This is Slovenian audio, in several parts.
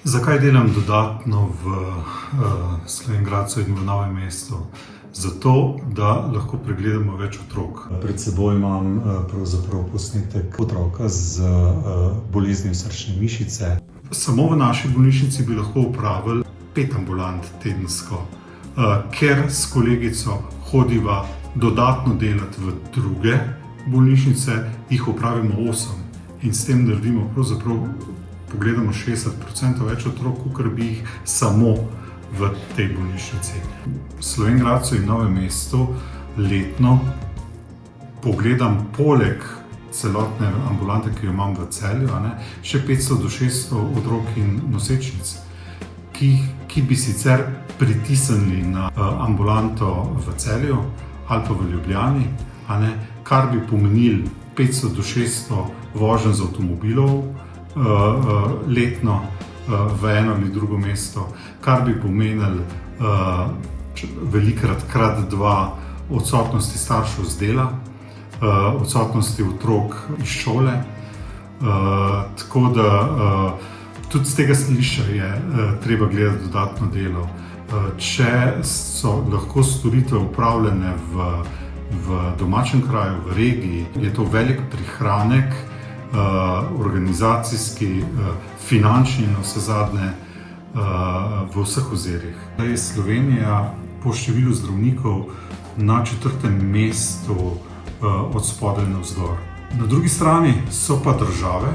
Zakaj delam dodatno v Slovenj Gradcu in v Novem mestu? Zato, da lahko pregledamo več otrok. Pred seboj imam pravzaprav posnetek otroka z boleznijo srčne mišice. Samo v naši bolnišnici bi lahko opravili 5 ambulant tedensko, ker s kolegico hodiva dodatno delati v druge bolnišnice, jih opravimo 8 in s tem naredimo pravzaprav pogledamo 60% več otrok, kot bi jih samo v tej bolnišnici. V Slovenj Gradcu in Novem mestu letno pogledam poleg celotne ambulante, ki jo imam v Celju, še 500 do 600 otrok in nosečnic, ki bi sicer pritisnili na ambulanto v Celju ali pa v Ljubljani, kar bi pomenili 500 do 600 voženj z avtomobilov letno v eno ali drugo mesto, kar bi pomenili velikrat krat 2 odsotnosti staršev z dela, odsotnosti otrok iz šole. Tako da tudi z tega stališča je treba gledati dodatno delo. Če so lahko storitve upravljene v domačem kraju, v regiji, je to velik prihranek, organizacijski, finančni in vsezadnje v vseh ozirih. Je Slovenija po številu zdravnikov na 4. mestu od spodaj navzgor. Na drugi strani so pa države,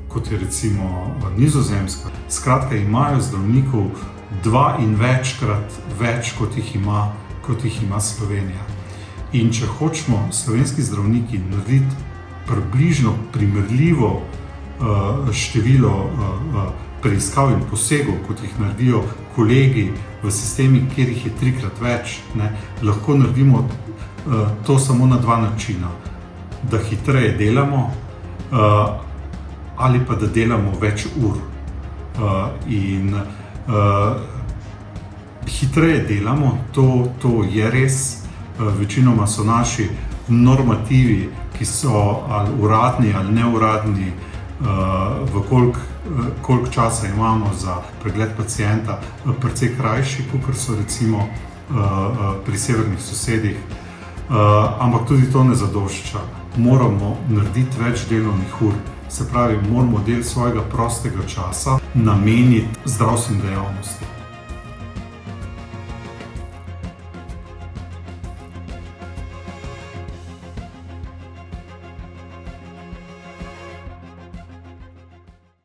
kot je recimo Nizozemska, skratka imajo zdravnikov 2 in večkrat več, kot jih ima Slovenija. In če hočemo slovenski zdravniki narediti približno primerljivo število preiskav in posegov, kot jih naredijo kolegi v sistemih, kjer jih je 3-krat več, lahko naredimo to samo na 2 načina. Da hitreje delamo ali pa da delamo več ur. In hitreje delamo, to je res. Večinoma so naši normativi, ki so ali uradni ali neuradni, v koliko časa imamo za pregled pacienta, precej krajši, kakor so recimo pri severnih sosedih. Ampak tudi to ne zadošča. Moramo narediti več delovnih ur. Se pravi, moramo del svojega prostega časa nameniti zdravstveni dejavnosti.